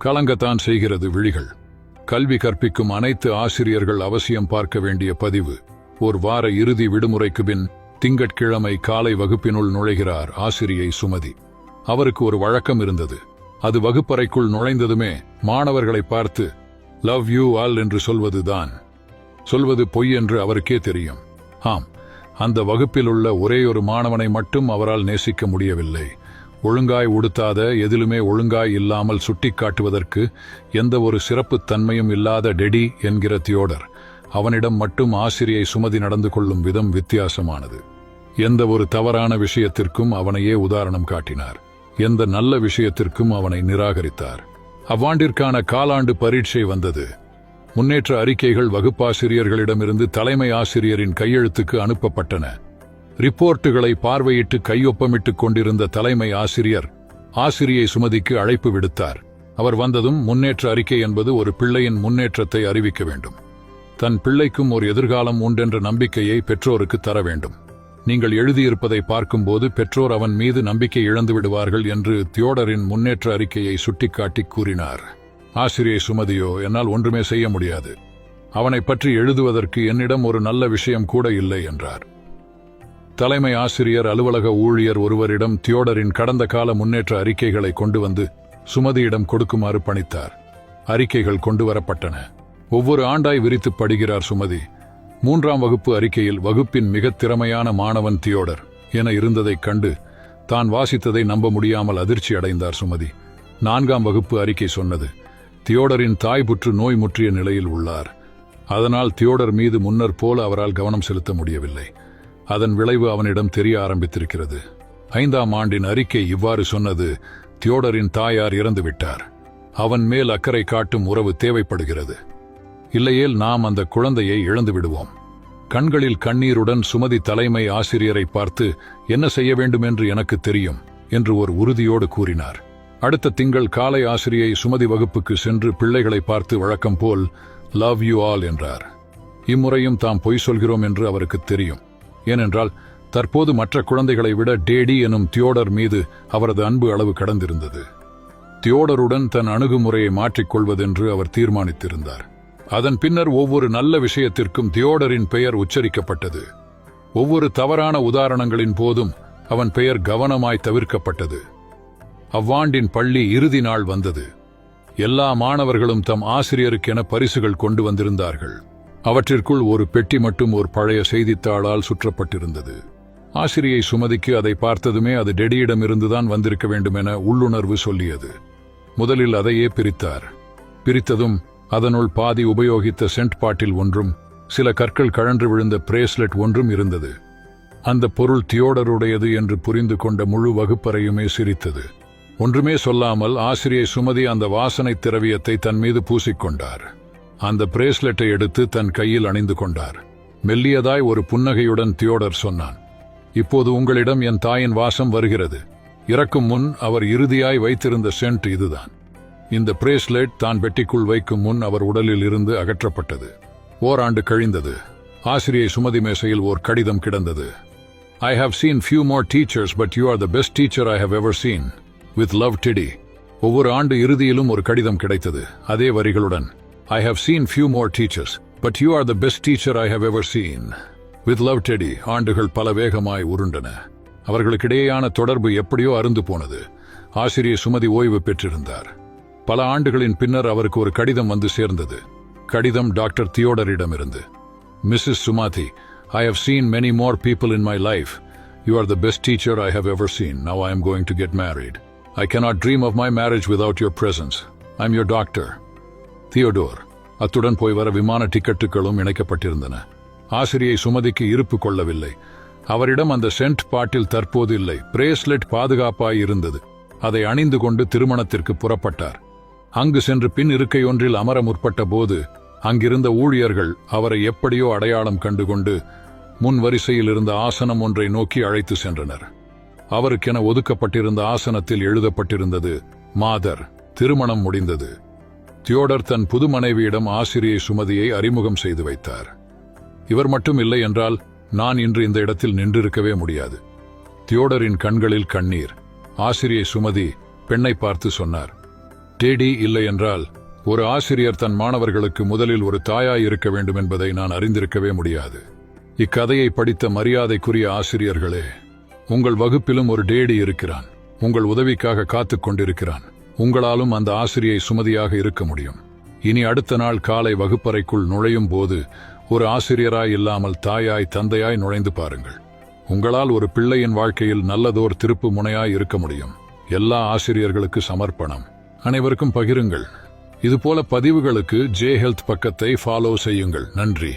கலங்கத்தான் செய்கிறது விழிகள். கல்வி கற்பிக்கும் அனைத்து ஆசிரியர்கள் அவசியம் பார்க்க வேண்டிய பதிவு. ஒரு வார இறுதி விடுமுறைக்கு பின் திங்கட்கிழமை காலை வகுப்பினுள் நுழைகிறார் ஆசிரியை சுமதி. அவருக்கு ஒரு வழக்கம் இருந்தது. அது வகுப்பறைக்குள் நுழைந்ததுமே மாணவர்களை பார்த்து லவ் யூ ஆல் என்று சொல்வதுதான். சொல்வது பொய் என்று அவருக்கே தெரியும். ஆம், அந்த வகுப்பில் உள்ள ஒரேயொரு மாணவனை மட்டும் அவரால் நேசிக்க முடியவில்லை. ஒழுங்காய் உடுத்தாத, எதிலுமே ஒழுங்காய் இல்லாமல் சுட்டிக்காட்டுவதற்கு எந்த ஒரு சிறப்புத் தன்மையும் இல்லாத டெடி என்கிற தியோடர். அவனிடம் மட்டும் ஆசிரியை சுமதி நடந்து கொள்ளும் விதம் வித்தியாசமானது. எந்த ஒரு தவறான விஷயத்திற்கும் அவனையே உதாரணம் காட்டினார். எந்த நல்ல விஷயத்திற்கும் அவனை நிராகரித்தார். அவ்வாண்டிற்கான காலாண்டு பரீட்சை வந்தது. முன்னேற்ற அறிக்கைகள் வகுப்பாசிரியர்களிடமிருந்து தலைமை ஆசிரியரின் கையெழுத்துக்கு அனுப்பப்பட்டன. ரிப்போர்ட்டுகளை பார்வையிட்டு கையொப்பமிட்டுக் கொண்டிருந்த தலைமை ஆசிரியர் ஆசிரியை சுமதிக்கு அழைப்பு விடுத்தார். அவர் வந்ததும் முன்னேற்ற அறிக்கை என்பது ஒரு பிள்ளையின் முன்னேற்றத்தை அறிவிக்க வேண்டும். தன் பிள்ளைக்கும் ஒரு எதிர்காலம் உண்டென்ற நம்பிக்கையை பெற்றோருக்கு தர வேண்டும். நீங்கள் எழுதியிருப்பதை பார்க்கும்போது பெற்றோர் அவன் மீது நம்பிக்கை இழந்து விடுவார்கள் என்று தியோடரின் முன்னேற்ற அறிக்கையை சுட்டிக்காட்டி கூறினார். ஆசிரியை சுமதியோ, என்னால் ஒன்றுமே செய்ய முடியாது. அவனை பற்றி எழுதுவதற்கு என்னிடம் ஒரு நல்ல விஷயம் கூட இல்லை என்றார். தலைமை ஆசிரியர் அலுவலக ஊழியர் ஒருவரிடம் தியோடரின் கடந்த கால முன்னேற்ற அறிக்கைகளை கொண்டு வந்து சுமதியிடம் கொடுக்குமாறு பணித்தார். அறிக்கைகள் கொண்டு வரப்பட்டன. ஒவ்வொரு ஆண்டாய் விரித்து படிக்கிறார் சுமதி. 3ஆம் வகுப்பு அறிக்கையில் வகுப்பின் மிக திறமையான மாணவன் தியோடர் என இருந்ததைக் கண்டு தான் வாசித்ததை நம்ப முடியாமல் அதிர்ச்சி அடைந்தார் சுமதி. 4ஆம் வகுப்பு அறிக்கை சொன்னது, தியோடரின் தாய் புற்று நோய் முற்றிய நிலையில் உள்ளார். அதனால் தியோடர் மீது முன்னர் போல அவரால் கவனம் செலுத்த முடியவில்லை. அதன் விளைவு அவனிடம் தெரிய ஆரம்பித்திருக்கிறது. 5ஆம் ஆண்டின் அறிக்கை இவ்வாறு சொன்னது, தியோடரின் தாயார் இறந்துவிட்டார். அவன் மேல் அக்கறை காட்டும் உறவு தேவைப்படுகிறது. இல்லையேல் நாம் அந்த குழந்தையை இழந்து விடுவோம். கண்களில் கண்ணீருடன் சுமதி தலைமை ஆசிரியரை பார்த்து, என்ன செய்ய வேண்டும் என்று எனக்கு தெரியும் என்று ஒரு உறுதியோடு கூறினார். அடுத்த திங்கள் காலை ஆசிரியை சுமதி வகுப்புக்கு சென்று பிள்ளைகளை பார்த்து வழக்கம் போல் லவ் யூ ஆல் என்றார். இம்முறையும் தாம் பொய் சொல்கிறோம் என்று அவருக்கு தெரியும். ஏனென்றால் தற்போது மற்ற குழந்தைகளை விட டேடி எனும் தியோடர் மீது அவரது அன்பு அளவு கடந்திருந்தது. தியோடருடன் தன் அணுகுமுறையை மாற்றிக்கொள்வதென்று அவர் தீர்மானித்திருந்தார். அதன் பின்னர் ஒவ்வொரு நல்ல விஷயத்திற்கும் தியோடரின் பெயர் உச்சரிக்கப்பட்டது. ஒவ்வொரு தவறான உதாரணங்களின் போதும் அவன் பெயர் கவனமாய் தவிர்க்கப்பட்டது. அவ்வாண்டின் பள்ளி இறுதி நாள் வந்தது. எல்லா மாணவர்களும் தம் ஆசிரியருக்கென பரிசுகள் கொண்டு வந்திருந்தார்கள். அவற்றிற்குள் ஒரு பெட்டி மட்டும் ஒரு பழைய செய்தித்தாளால் சுற்றப்பட்டிருந்தது. ஆசிரியை சுமதிக்கு அதை பார்த்ததுமே அது டெடியிடமிருந்துதான் வந்திருக்க வேண்டுமென உள்ளுணர்வு சொல்லியது. முதலில் அதையே பிரித்தார். பிரித்ததும் அதனுள் பாதி உபயோகித்த சென்ட் பாட்டில் ஒன்றும் சில கற்கள் கழன்று விழுந்த பிரேஸ்லெட் ஒன்றும் இருந்தது. அந்த பொருள் தியோடருடையது என்று புரிந்து கொண்ட முழு வகுப்பறையுமே சிரித்தது. ஒன்றுமே சொல்லாமல் ஆசிரியை சுமதி அந்த வாசனை திரவியத்தை தன் மீது பூசிக்கொண்டார். அந்த பிரேஸ்லெட்டை எடுத்து தன் கையில் அணிந்து கொண்டார். மெல்லியதாய் ஒரு புன்னகையுடன் தியோடர் சொன்னான், இப்போது உங்களிடம் என் தாயின் வாசம் வருகிறது. இறக்கும் முன் அவர் இறுதியாய் வைத்திருந்த சென்ட் இதுதான். இந்த பிரேஸ்லெட் தான் பெட்டிக்குள் வைக்கும் முன் அவர் உடலில் இருந்து அகற்றப்பட்டது. ஓராண்டு கழிந்தது. ஆசிரியை சுமதி மேசையில் ஓர் கடிதம் கிடந்தது. I have seen few more teachers, but you are the best teacher I have ever seen. With love, Teddy. ஒவ்வொரு ஆண்டு இறுதியிலும் ஒரு கடிதம் கிடைத்தது, அதே வரிகளுடன். I have seen few more teachers, but you are the best teacher I have ever seen. With love, Teddy. ஆண்டுகள் பல வேகமாய் உருண்டன. அவர்களுக்கிடையேயான தொடர்பு எப்படியோ அருந்து போனது. ஆசிரியை சுமதி ஓய்வு பெற்றிருந்தார். பல ஆண்டுகளின் பின்னர் அவருக்கு ஒரு கடிதம் வந்து சேர்ந்தது. கடிதம் doctor தியோடரிடமிருந்து. Mrs. Sumathi, I have seen many more people in my life. You are the best teacher I have ever seen. Now I am going to get married. I cannot dream of my marriage without your presence. I'm your doctor. Theodore. அத்துடன் போய் வர விமான டிக்கெட்டுகளும் இணைக்கப்பட்டிருந்தன. ஆசிரியை சுமதிக்கு இருப்பு கொள்ளவில்லை. அவரிடம் அந்த send பாட்டில் தற்போது இல்லை. பிரேஸ்லெட் பாதுகாப்பாய் இருந்தது. அதை அணிந்து கொண்டு திருமணத்திற்கு புறப்பட்டார். அங்கு சென்று பின் இருக்கை ஒன்றில் அமர முற்பட்ட போது அங்கிருந்த ஊழியர்கள் அவரை எப்படியோ அடையாளம் கண்டுகொண்டு முன் வரிசையில் இருந்த ஆசனம் ஒன்றை நோக்கி அழைத்து சென்றனர். அவருக்கென ஒதுக்கப்பட்டிருந்த ஆசனத்தில் எழுதப்பட்டிருந்தது, மாதர். திருமணம் முடிந்தது. தியோடர் தன் புது மனைவியிடம் ஆசிரியை சுமதியை அறிமுகம் செய்து வைத்தார். இவர் மட்டும் இல்லை என்றால் நான் இன்று இந்த இடத்தில் நின்றிருக்கவே முடியாது. தியோடரின் கண்களில் கண்ணீர். ஆசிரியை சுமதி பெண்ணை பார்த்து சொன்னார், டேடி இல்லை என்றால் ஒரு ஆசிரியர் தன் மாணவர்களுக்கு முதலில் ஒரு தாயாய் இருக்க வேண்டும் என்பதை நான் அறிந்திருக்கவே முடியாது. இக்கதையை படித்த மரியாதைக்குரிய ஆசிரியர்களே, உங்கள் வகுப்பிலும் ஒரு டேடி இருக்கிறான். உங்கள் உதவிக்காக காத்துக் கொண்டிருக்கிறான். உங்களாலும் அந்த ஆசிரியை சுமதியாக இருக்க முடியும். இனி அடுத்த நாள் காலை வகுப்பறைக்குள் நுழையும் போது ஒரு ஆசிரியராய் இல்லாமல் தாயாய் தந்தையாய் நுழைந்து பாருங்கள். உங்களால் ஒரு பிள்ளையின் வாழ்க்கையில் நல்லதோர் திருப்பு முனையாய் இருக்க முடியும். எல்லா ஆசிரியர்களுக்கு சமர்ப்பணம். அனைவருக்கும் பகிருங்கள். இதுபோல பதிவுகளுக்கு ஜே ஹெல்த் பக்கத்தை ஃபாலோ செய்யுங்கள். நன்றி.